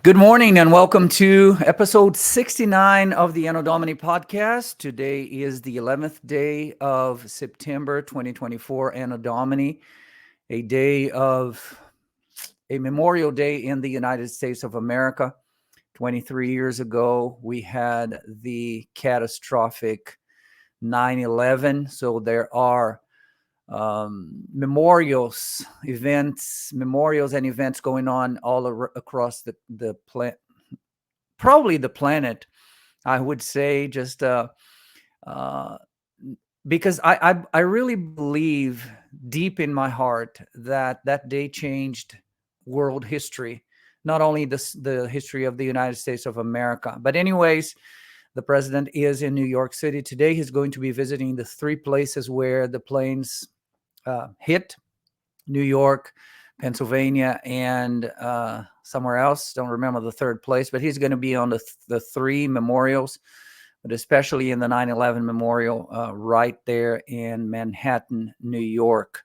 Good morning and welcome to episode 69 of the Anno Domini podcast. Today is the 11th day of September 2024, Anno Domini, a memorial day in the United States of America. 23 years ago, we had the catastrophic 9/11. So there are memorials and events going on all across probably the planet, I would say, just uh, because I really believe deep in my heart that that day changed world history, not only the history of the United States of America. But anyways, the president is in New York City today. He's going to be visiting the three places where the planes hit: New York, Pennsylvania, and somewhere else. Don't remember the third place, but he's going to be on the three memorials, but especially in the 9/11 memorial right there in Manhattan, New York.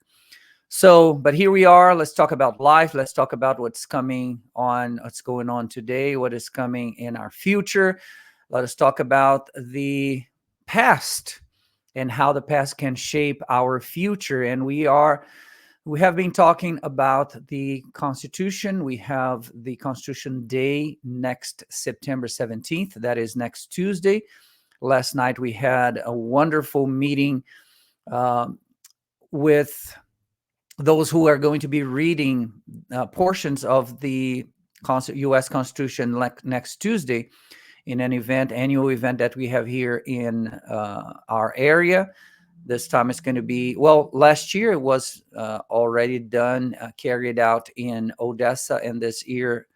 So, but here we are. Let's talk about life. Let's talk about what's going on today, what is coming in our future. Let us talk about the past and how the past can shape our future. And we have been talking about the Constitution. We have the Constitution Day next September 17th. That is next Tuesday. Last night we had a wonderful meeting with those who are going to be reading portions of the U.S. Constitution next Tuesday in an annual event that we have here in our area. This time it's going to be, last year it was already done, carried out in Odessa, and this year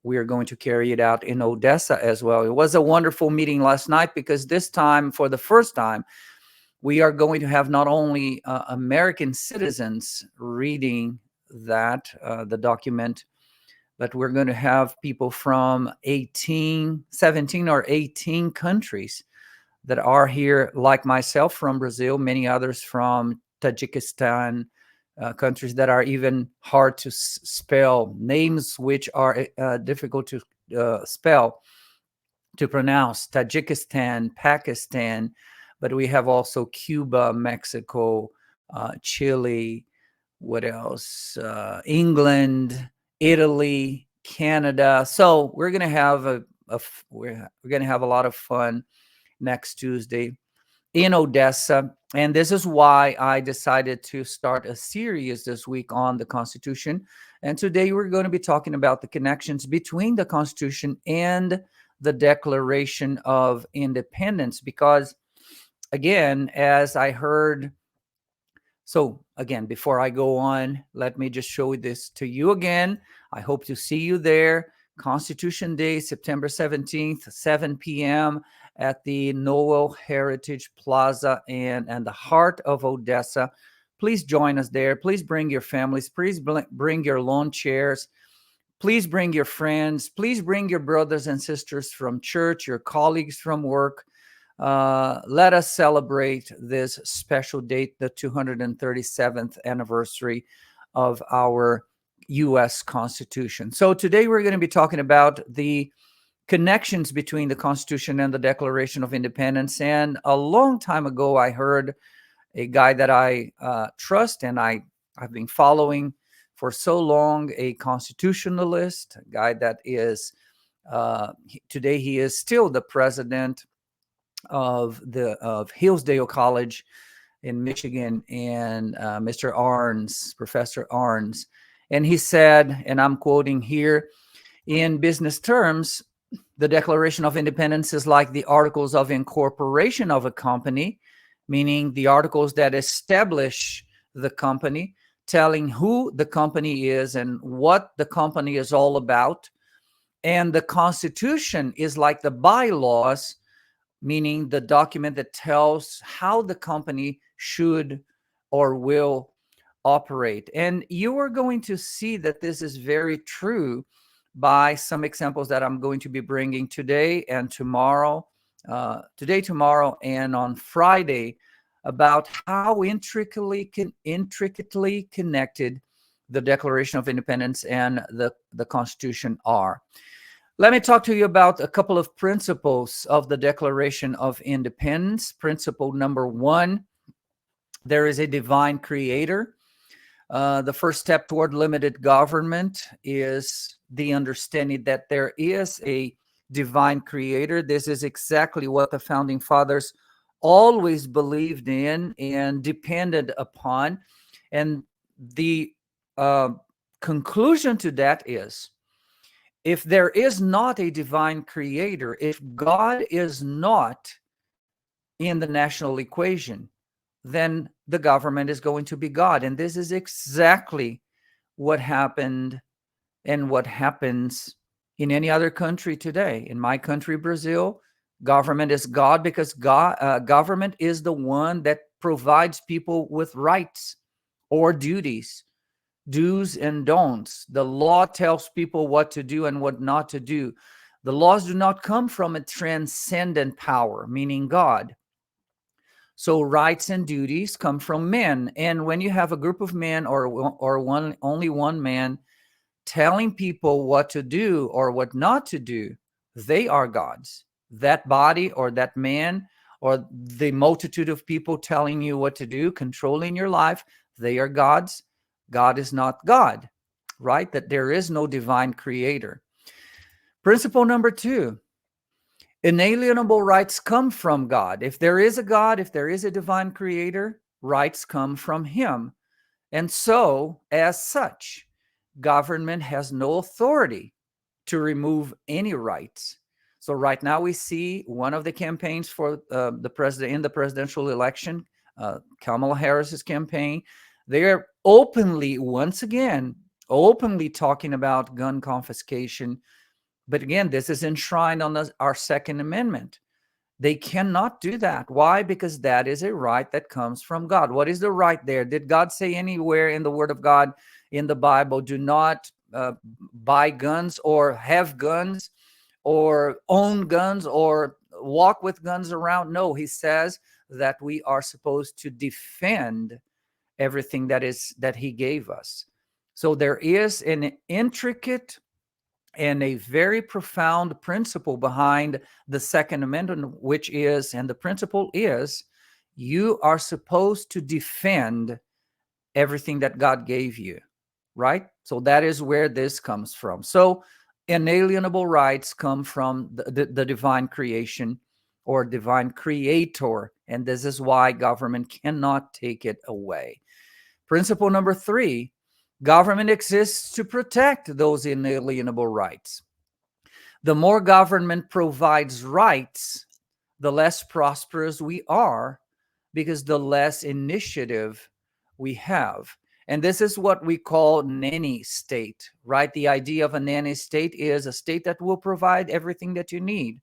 we are going to carry it out in Odessa as well. It was a wonderful meeting last night because this time, for the first time, we are going to have not only American citizens reading the document, but we're going to have people from 17 or 18 countries that are here, like myself from Brazil, many others from Tajikistan, countries that are even hard to spell, names which are difficult to spell, to pronounce: Tajikistan, Pakistan, but we have also Cuba, Mexico, Chile, what else? England, Italy, Canada. So we're going to have we're going to have a lot of fun next Tuesday in Odessa. And this is why I decided to start a series this week on the Constitution. And today we're going to be talking about the connections between the Constitution and the Declaration of Independence. Because, again, as I heard, so again, before I go on, let me just show this to you again. I hope to see you there. Constitution Day, September 17th, 7 p.m. at the Noel Heritage Plaza and the heart of Odessa. Please join us there. Please bring your families. Please bring your lawn chairs. Please bring your friends. Please bring your brothers and sisters from church, your colleagues from work. Let us celebrate this special date, the 237th anniversary of our U.S. Constitution. So today we're going to be talking about the connections between the Constitution and the Declaration of Independence. And a long time ago, I heard a guy that I trust and I've been following for so long, a constitutionalist, a guy that is, today he is still the president of Hillsdale College in Michigan, and Professor Arns. And he said, and I'm quoting here, in business terms, the Declaration of Independence is like the Articles of Incorporation of a company, meaning the articles that establish the company, telling who the company is and what the company is all about. And the Constitution is like the bylaws, meaning the document that tells how the company should or will operate. And you are going to see that this is very true by some examples that I'm going to be bringing today and tomorrow, tomorrow, and on Friday, about how intricately connected the Declaration of Independence and the Constitution are. Let me talk to you about a couple of principles of the Declaration of Independence. Principle number one, there is a divine creator. The first step toward limited government is the understanding that there is a divine creator. This is exactly what the founding fathers always believed in and depended upon. And the uh, conclusion to that is, if there is not a divine creator, if God is not in the national equation, then the government is going to be God. And this is exactly what happened and what happens in any other country today. In my country, Brazil, government is God because government is the one that provides people with rights or duties, do's and don'ts. The law tells people what to do and what not to do. The laws do not come from a transcendent power, meaning God. So rights and duties come from men. And when you have a group of men or only one man telling people what to do or what not to do, they are gods. That body or that man or the multitude of people telling you what to do, controlling your life, they are gods. God is not God, right? That there is no divine creator. Principle number two, inalienable rights come from God. If there is a God, if there is a divine creator, rights come from him. And so, as such, government has no authority to remove any rights. So right now we see one of the campaigns for the president in the presidential election, Kamala Harris's campaign, they're openly, once again, openly talking about gun confiscation. But again, this is enshrined on our Second Amendment. They cannot do that. Why? Because that is a right that comes from God. What is the right there? Did God say anywhere in the Word of God, in the Bible, do not buy guns or have guns or own guns or walk with guns around? No, he says that we are supposed to defend everything that he gave us. So there is an intricate and a very profound principle behind the Second Amendment, which is, and the principle is, you are supposed to defend everything that God gave you, right? So that is where this comes from. So inalienable rights come from the divine creation or divine creator, and this is why government cannot take it away. Principle number three, government exists to protect those inalienable rights. The more government provides rights, the less prosperous we are because the less initiative we have. And this is what we call nanny state, right? The idea of a nanny state is a state that will provide everything that you need.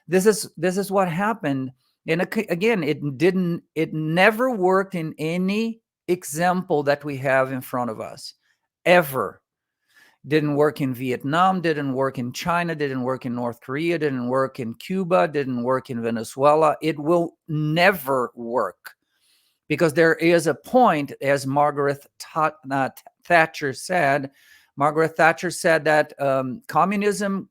This is what happened. And again, it never worked in any example that we have in front of us, ever. Didn't work in Vietnam, didn't work in China, didn't work in North Korea, didn't work in Cuba, didn't work in Venezuela. It will never work because there is a point, as Thatcher said. Margaret Thatcher said that communism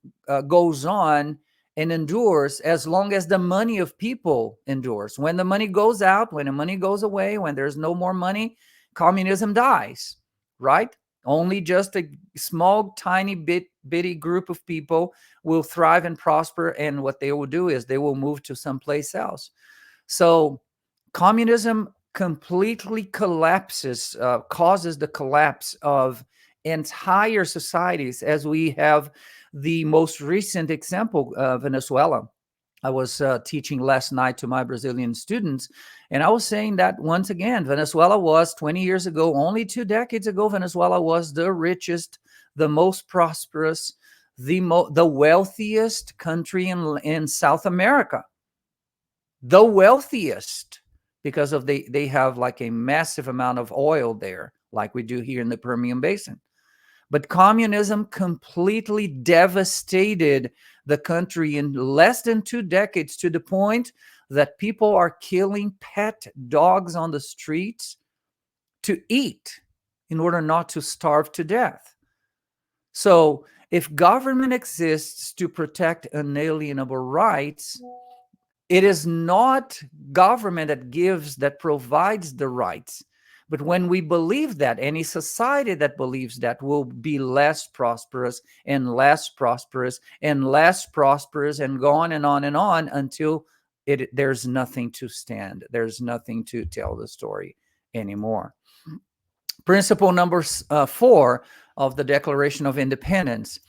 goes on and endures as long as the money of people endures. When the money goes out, when the money goes away, when there's no more money, communism dies, right? Only just a small, tiny bitty group of people will thrive and prosper. And what they will do is they will move to someplace else. So communism completely collapses, causes the collapse of entire societies, as we have the most recent example, Venezuela. I was teaching last night to my Brazilian students, and I was saying that once again, Venezuela was 20 years ago, only 2 decades ago, Venezuela was the richest, the most prosperous, the wealthiest country in South America. The wealthiest, because of they have like a massive amount of oil there, like we do here in the Permian Basin. But communism completely devastated the country in less than 2 decades, to the point that people are killing pet dogs on the streets to eat in order not to starve to death. So If government exists to protect unalienable rights, it is not government that provides the rights. But when we believe that, any society that believes that will be less prosperous and less prosperous and less prosperous, and go on and on and on until there's nothing to stand. There's nothing to tell the story anymore. Principle number 4 of the Declaration of Independence.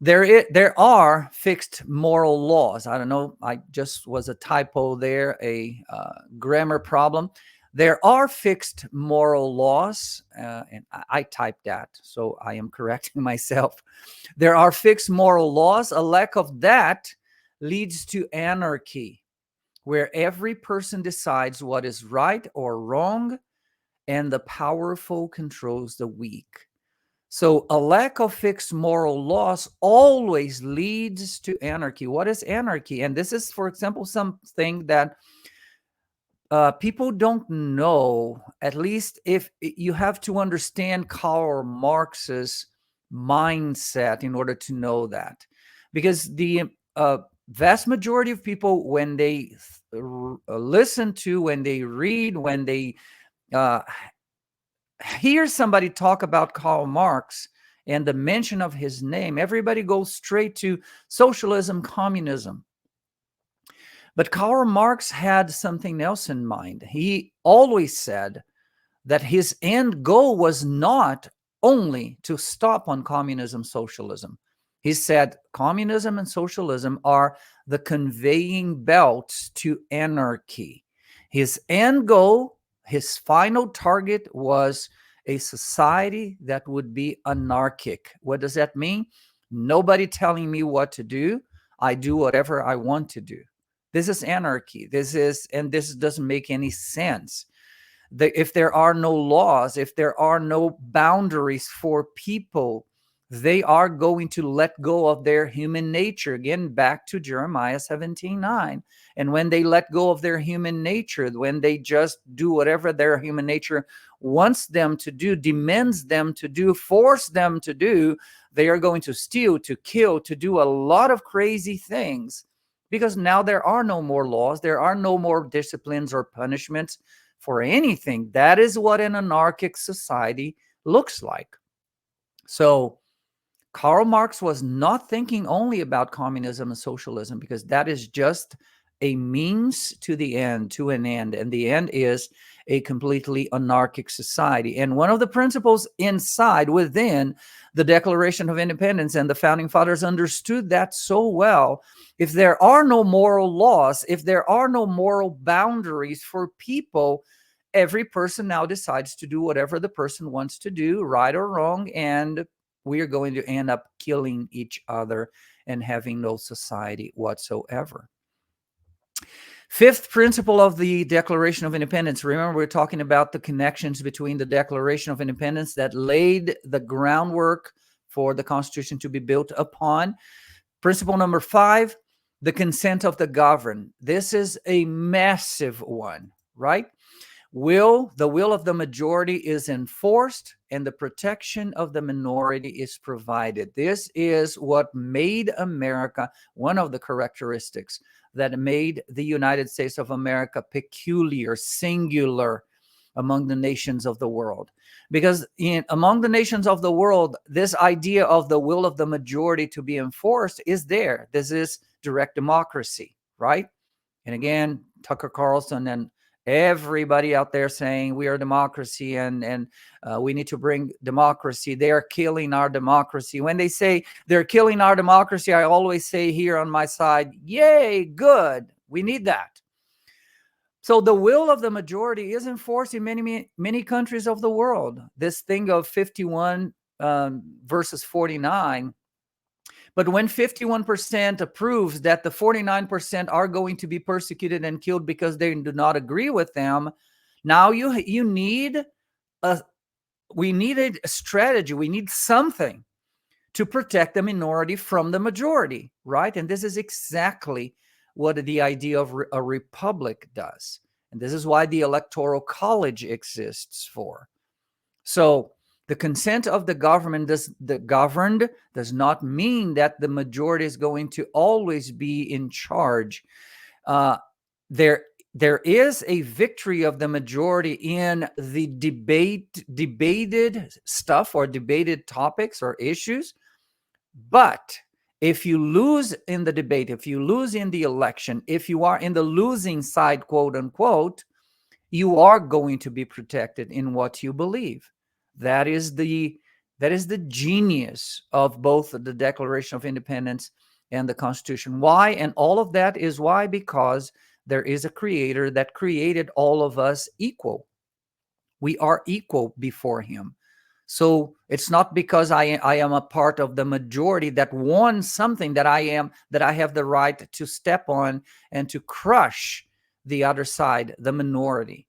There are fixed moral laws. I don't know, I just was a typo there, a grammar problem. There are fixed moral laws, and I typed that, so I am correcting myself. There are fixed moral laws. A lack of that leads to anarchy, where every person decides what is right or wrong, and the powerful controls the weak. So a lack of fixed moral laws always leads to anarchy. What is anarchy? And this is, for example, something that people don't know. At least if you have to understand Karl Marx's mindset in order to know that. Because the vast majority of people, when they listen to, when they read, when they hear somebody talk about Karl Marx and the mention of his name, everybody goes straight to socialism, communism. But Karl Marx had something else in mind. He always said that his end goal was not only to stop on communism, socialism. He said communism and socialism are the conveying belts to anarchy. His end goal, his final target, was a society that would be anarchic. What does that mean? Nobody telling me what to do. I do whatever I want to do. This is anarchy. This doesn't make any sense. If there are no laws, if there are no boundaries for people, they are going to let go of their human nature. Again, back to Jeremiah 17:9. And when they let go of their human nature, when they just do whatever their human nature wants them to do, demands them to do, force them to do, they are going to steal, to kill, to do a lot of crazy things. Because now there are no more laws, there are no more disciplines or punishments for anything. That is what an anarchic society looks like. So Karl Marx was not thinking only about communism and socialism, because that is just a means to the end, to an end. And the end is a completely anarchic society. And one of the principles within the Declaration of Independence, and the Founding Fathers understood that so well, if there are no moral laws, if there are no moral boundaries for people, every person now decides to do whatever the person wants to do, right or wrong, and we are going to end up killing each other and having no society whatsoever. Fifth principle of the Declaration of Independence. Remember, we're talking about the connections between the Declaration of Independence that laid the groundwork for the Constitution to be built upon. Principle number 5, the consent of the governed. This is a massive one, right? The will of the majority is enforced, and the protection of the minority is provided. This is what made America, one of the characteristics that made the United States of America peculiar, singular among the nations of the world. Because among the nations of the world, this idea of the will of the majority to be enforced is there. This is direct democracy, right? And again, Tucker Carlson and everybody out there saying we are democracy and we need to bring democracy. They are killing our democracy. When they say they're killing our democracy, I always say here on my side, yay, good. We need that. So the will of the majority is enforced in many, many countries of the world. This thing of 51 versus 49. But when 51% approves that the 49% are going to be persecuted and killed because they do not agree with them, now we need a strategy. We need something to protect the minority from the majority, right? And this is exactly what the idea of a republic does. And this is why the Electoral College exists for. So The consent of the governed does not mean that the majority is going to always be in charge. Uh, there there is a victory of the majority in the debated stuff or debated topics or issues, but if you lose in the debate, if you lose in the election, if you are in the losing side, quote unquote, you are going to be protected in what you believe. That is the genius of both the Declaration of Independence and the Constitution. Why? And all of that is why, because there is a creator that created all of us equal. We are equal before him. So it's not because I am a part of the majority that wants something that I have the right to step on and to crush the other side, the minority.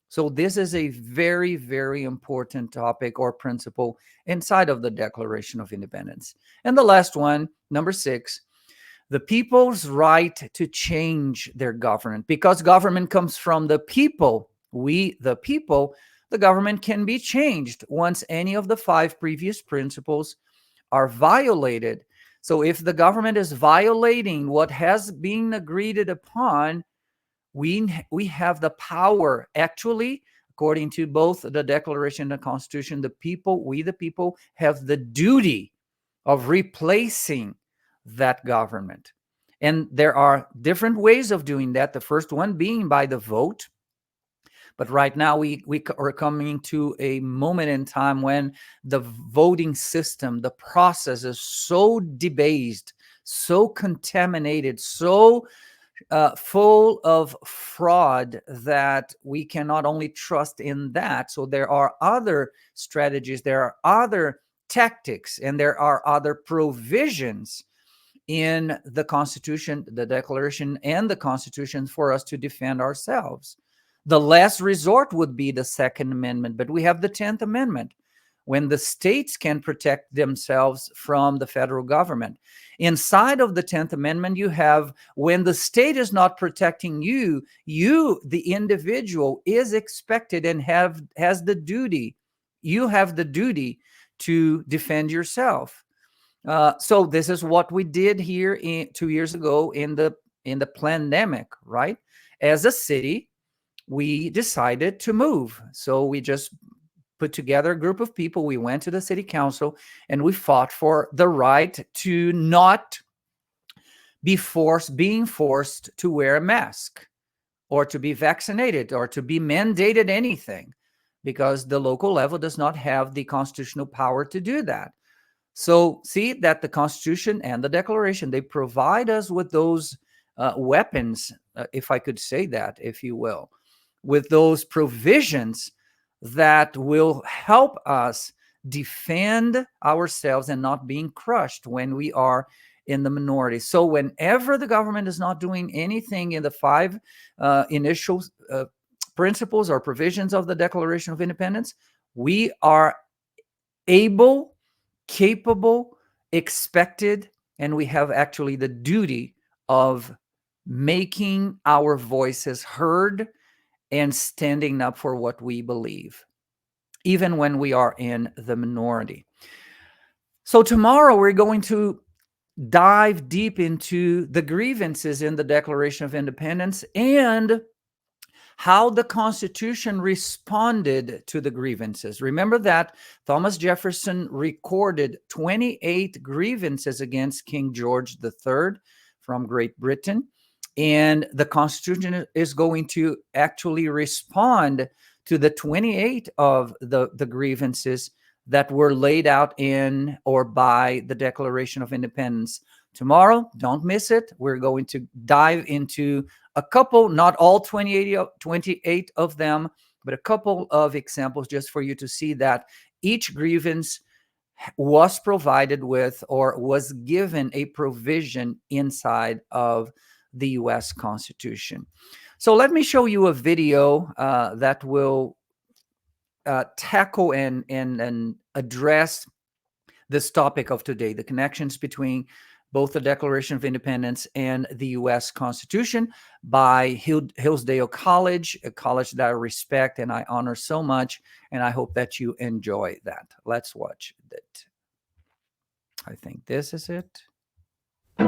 So this is a very, very important topic or principle inside of the Declaration of Independence. And the last one, number 6, the people's right to change their government. Because government comes from the people, we, the people, the government can be changed once any of the 5 previous principles are violated. So if the government is violating what has been agreed upon, we have the power, actually, according to both the Declaration and the Constitution, the people, we the people, have the duty of replacing that government. And there are different ways of doing that. The first one being by the vote. But right now we are coming to a moment in time when the voting system, the process is so debased, so contaminated, so full of fraud that we cannot only trust in that. So there are other strategies, there are other tactics, and there are other provisions in the Constitution, the Declaration, and the Constitution for us to defend ourselves. The last resort would be the Second Amendment, but we have the 10th Amendment, when the states can protect themselves from the federal government. Inside of the 10th Amendment, you have when the state is not protecting you, the individual, is expected and has the duty. You have the duty to defend yourself. So this is what we did here 2 years ago in the pandemic, right? As a city, we decided to move. So we just put together a group of people. We went to the city council and we fought for the right to not being forced to wear a mask or to be vaccinated or to be mandated anything, because the local level does not have the constitutional power to do that. So see that the Constitution and the Declaration, they provide us with those weapons, if I could say that, if you will, with those provisions that will help us defend ourselves and not being crushed when we are in the minority. So whenever the government is not doing anything in the 5 initial principles or provisions of the Declaration of Independence, we are able, capable, expected, and we have actually the duty of making our voices heard and standing up for what we believe, even when we are in the minority. So tomorrow we're going to dive deep into the grievances in the Declaration of Independence and how the Constitution responded to the grievances. Remember that Thomas Jefferson recorded 28 grievances against King George III from Great Britain. And the Constitution is going to actually respond to the 28 of the grievances that were laid out in or by the Declaration of Independence. Tomorrow, don't miss it. We're going to dive into a couple, not all 28 of them, but a couple of examples just for you to see that each grievance was provided with or was given a provision inside of the U.S. Constitution. So let me show you a video that will tackle and address this topic of today, the connections between both the Declaration of Independence and the U.S. Constitution by Hillsdale College, a college that I respect and I honor so much, and I hope that you enjoy that. Let's watch it. I think this is it. If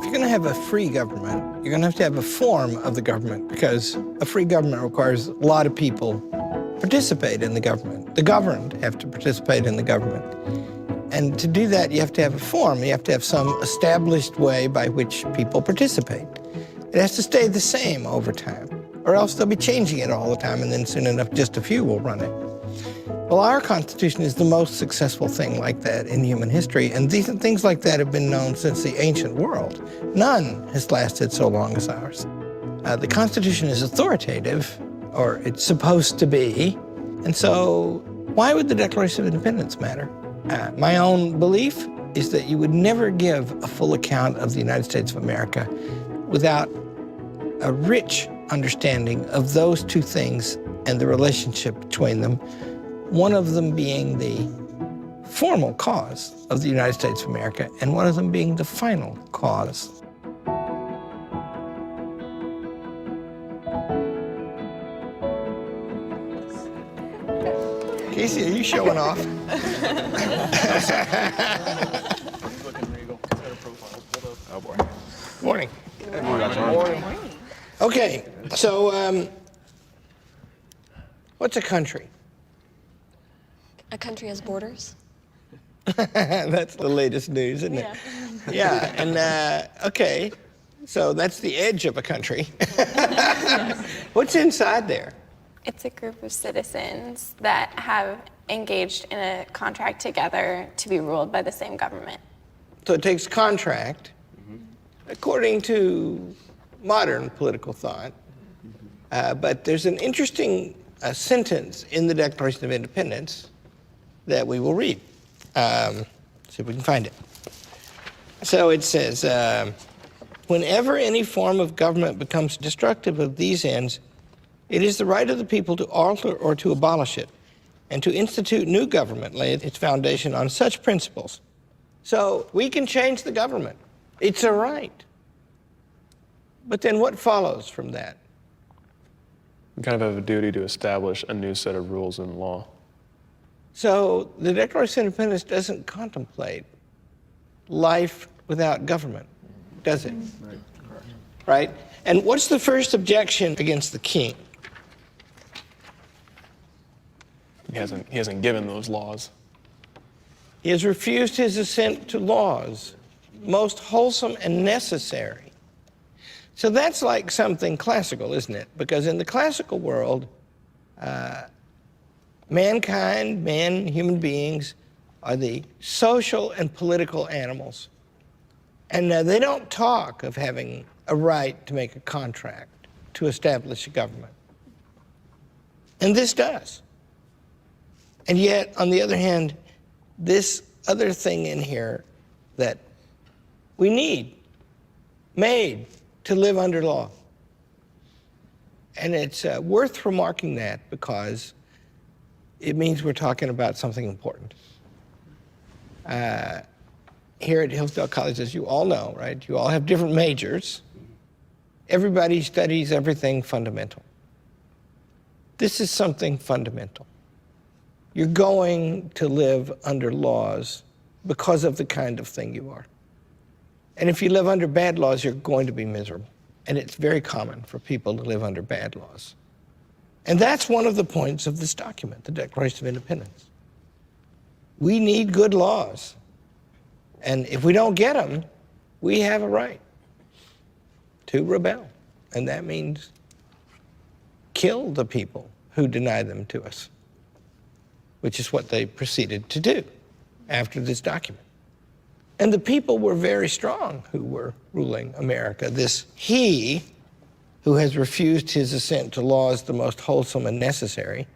you're going to have a free government, you're going to have a form of the government, because a free government requires a lot of people participate in the government. The governed have to participate in the government. And to do that, you have to have a form. You have to have some established way by which people participate. It has to stay the same over time, or else they'll be changing it all the time, and then soon enough, just a few will run it. Well, our Constitution is the most successful thing like that in human history, and things like that have been known since the ancient world. None has lasted so long as ours. The Constitution is authoritative, or it's supposed to be, and so why would the Declaration of Independence matter? My own belief is that you would never give a full account of the United States of America without a rich understanding of those two things and the relationship between them, one of them being the formal cause of the United States of America, and one of them being the final cause. Casey, are you showing off? Oh boy. Morning. Good morning. Okay, so what's a country? A country has borders? That's the latest news, isn't it? Yeah, and okay, so that's the edge of a country. What's inside there? It's a group of citizens that have engaged in a contract together to be ruled by the same government. So it takes contract, according to modern political thought, but there's an interesting sentence in the Declaration of Independence that we will read. See if we can find it. So it says, whenever any form of government becomes destructive of these ends, it is the right of the people to alter or to abolish it, and to institute new government, lay its foundation on such principles. So we can change the government. It's a right. But then what follows from that? We kind of have a duty to establish a new set of rules and law. So the Declaration of Independence doesn't contemplate life without government, does it? Right? And what's the first objection against the king? He hasn't given those laws. He has refused his assent to laws, most wholesome and necessary. So that's like something classical, isn't it? Because in the classical world, mankind, human beings, are the social and political animals. And they don't talk of having a right to make a contract, to establish a government. And this does. And yet, on the other hand, this other thing in here that we need, made to live under law. And it's worth remarking that because it means we're talking about something important. Here at Hillsdale College, as you all know, right, you all have different majors. Everybody studies everything fundamental. This is something fundamental. You're going to live under laws because of the kind of thing you are. And if you live under bad laws, you're going to be miserable. And it's very common for people to live under bad laws. And that's one of the points of this document, the Declaration of Independence. We need good laws. And if we don't get them, we have a right to rebel. And that means kill the people who deny them to us, which is what they proceeded to do after this document. And the people were very strong who were ruling America. This he who has refused his assent to laws the most wholesome and necessary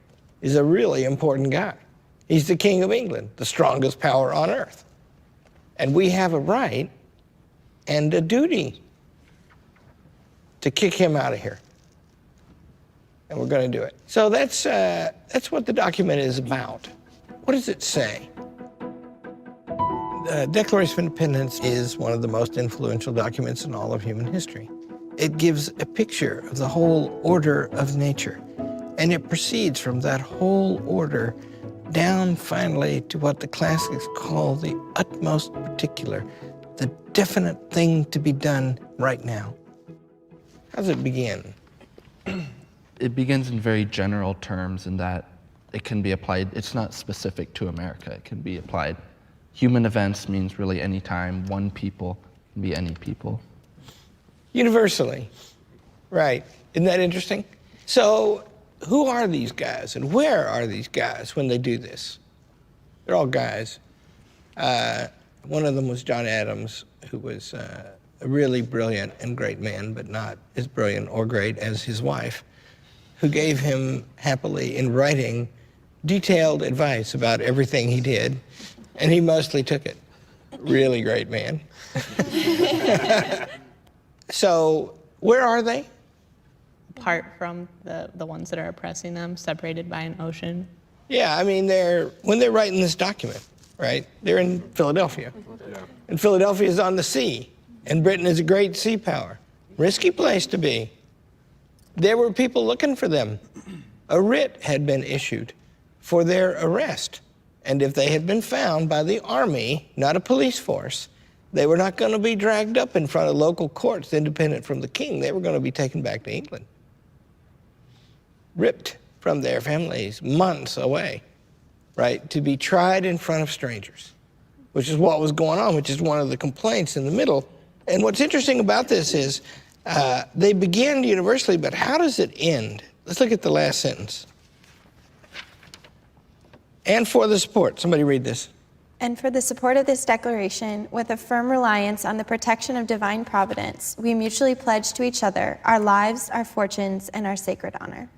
is a really important guy. He's the King of England, the strongest power on earth. And we have a right and a duty to kick him out of here. and we're going to do it. So that's what the document is about. What does it say? The Declaration of Independence is one of the most influential documents in all of human history. It gives a picture of the whole order of nature, and it proceeds from that whole order down finally to what the classics call the utmost particular, the definite thing to be done right now. How does it begin? It begins in very general terms in that it can be applied, it's not specific to America, it can be applied. Human events means really any time, one people can be any people. Universally, right. Isn't that interesting? So who are these guys and where are these guys when they do this? They're all guys. One of them was John Adams, who was a really brilliant and great man, but not as brilliant or great as his wife, who gave him happily in writing detailed advice about everything he did, and he mostly took it. Really great man. So where are they? Apart from the ones that are oppressing them, separated by an ocean. Yeah, I mean, when they're writing this document, right, they're in Philadelphia. And Philadelphia is on the sea, and Britain is a great sea power. Risky place to be. There were people looking for them. A writ had been issued for their arrest. And if they had been found by the army, not a police force, they were not going to be dragged up in front of local courts independent from the king. They were going to be taken back to England, ripped from their families months away, right, to be tried in front of strangers, which is what was going on, which is one of the complaints in the middle. And what's interesting about this is they begin universally, but how does it end? Let's look at the last sentence. And for the support. Somebody read this. And for the support of this declaration, with a firm reliance on the protection of divine providence, we mutually pledge to each other our lives, our fortunes, and our sacred honor.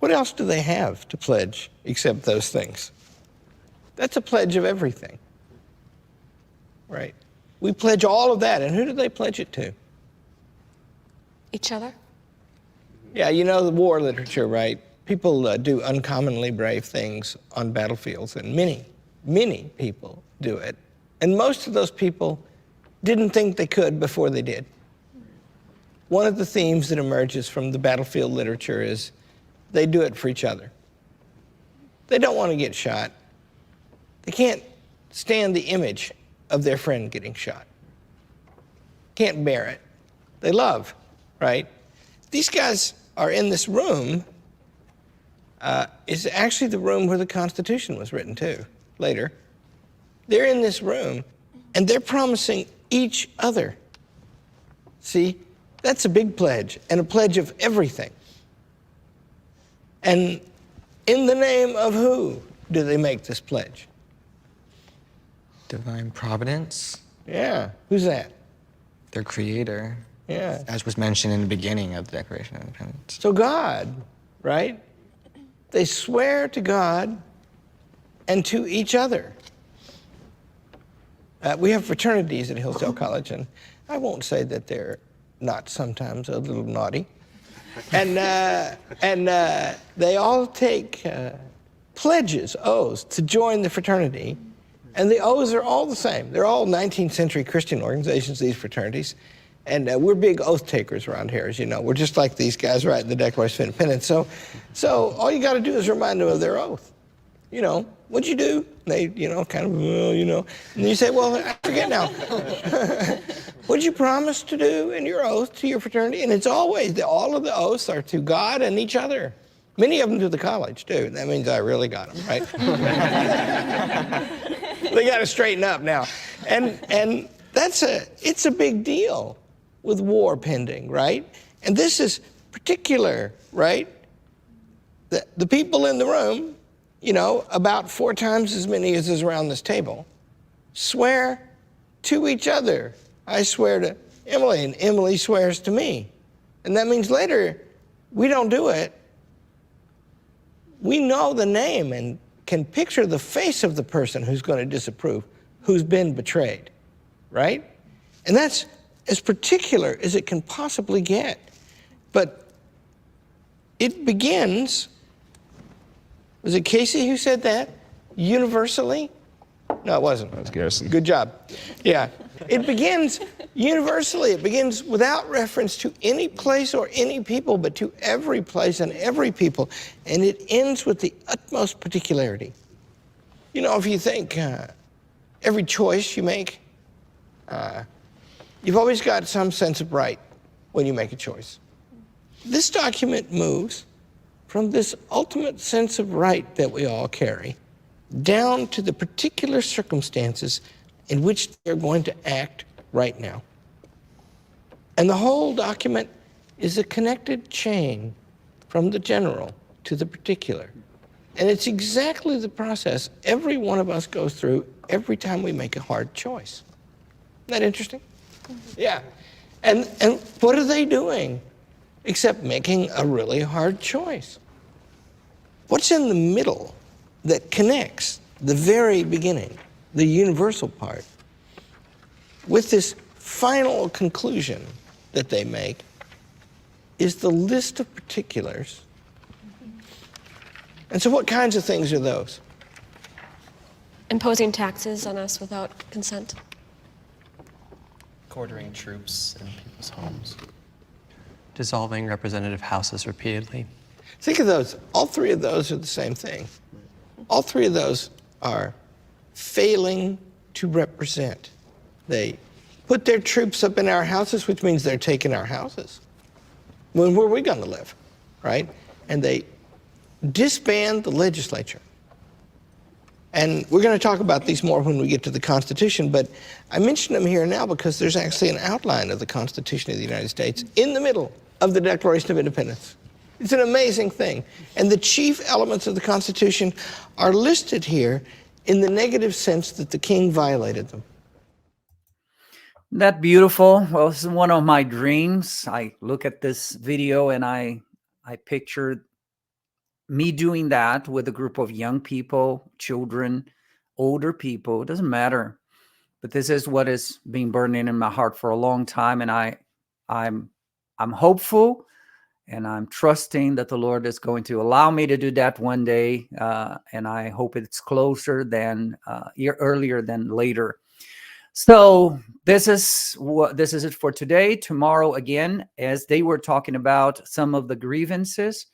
What else do they have to pledge except those things? That's a pledge of everything, right? We pledge all of that, and who do they pledge it to? Each other? Yeah, you know the war literature, right? People do uncommonly brave things on battlefields, and many people do it. And most of those people didn't think they could before they did. One of the themes that emerges from the battlefield literature is they do it for each other. They don't want to get shot. They can't stand the image of their friend getting shot. Can't bear it. They love, right? These guys are in this room. It's actually the room where the Constitution was written too, later. They're in this room, and they're promising each other. See, that's a big pledge, and a pledge of everything. And in the name of who do they make this pledge? Divine providence, Yeah, who's that? their creator, Yeah. as was mentioned in the beginning of the Declaration of Independence. So God, right? They swear to God and to each other. We have fraternities at Hillsdale College, and I won't say that they're not sometimes a little naughty. And they all take pledges, oaths, to join the fraternity. And the oaths are all the same. They're all 19th century Christian organizations, these fraternities. And we're big oath takers around here, as you know. We're just like these guys writing the Declaration of Independence. So all you got to do is remind them of their oath. You know, what'd you do? They, kind of, well, And you say, well, I forget now. What'd you promise to do in your oath to your fraternity? And it's always, all of the oaths are to God and each other. Many of them to the college, too. That means I really got them, right? They got to straighten up now. And it's a big deal with war pending, right? And this is particular, right? The people in the room, about 4 times as many as is around this table, swear to each other. I swear to Emily, and Emily swears to me. And that means later, we don't do it. We know the name and can picture the face of the person who's going to disapprove, who's been betrayed, right? And that's as particular as it can possibly get. But it begins, was it Casey who said that? Universally? No, it wasn't. That was Garrison. Good job. Yeah. It begins universally. It begins without reference to any place or any people, but to every place and every people. And it ends with the utmost particularity. You know, if you think every choice you make, you've always got some sense of right when you make a choice. This document moves from this ultimate sense of right that we all carry down to the particular circumstances in which they're going to act right now. And the whole document is a connected chain from the general to the particular. And it's exactly the process every one of us goes through every time we make a hard choice. Isn't that interesting? Yeah. And what are they doing except making a really hard choice? What's in the middle that connects the very beginning, the universal part, with this final conclusion that they make is the list of particulars. And so what kinds of things are those? Imposing taxes on us without consent. Quartering troops in people's homes. Dissolving representative houses repeatedly. Think of those. All three of those are the same thing. All three of those are failing to represent. They put their troops up in our houses, which means they're taking our houses. When where are we going to live, right? And they disband the legislature. And we're going to talk about these more when we get to the Constitution, but I mention them here now because there's actually an outline of the Constitution of the United States in the middle of the Declaration of Independence. It's an amazing thing. And the chief elements of the Constitution are listed here in the negative sense that the king violated them. That beautiful. Well, this is one of my dreams. I look at this video and I picture me doing that with a group of young people, children, older people. It doesn't matter. But this is what has been burning in my heart for a long time. And I'm hopeful and I'm trusting that the Lord is going to allow me to do that one day. And I hope it's closer than earlier than later. So this is it for today. Tomorrow, again, as they were talking about some of the grievances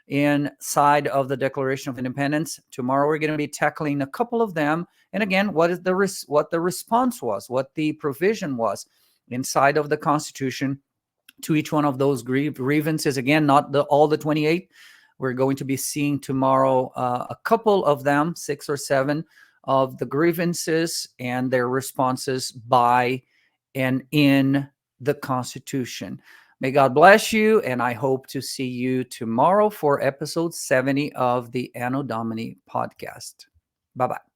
inside of the Declaration of Independence, tomorrow we're going to be tackling a couple of them. And again, what the response was, what the provision was inside of the Constitution to each one of those grievances. Again, not all the 28. We're going to be seeing tomorrow a couple of them, 6 or 7 of the grievances and their responses by and in the Constitution. May God bless you, and I hope to see you tomorrow for episode 70 of the Anno Domini podcast. Bye-bye.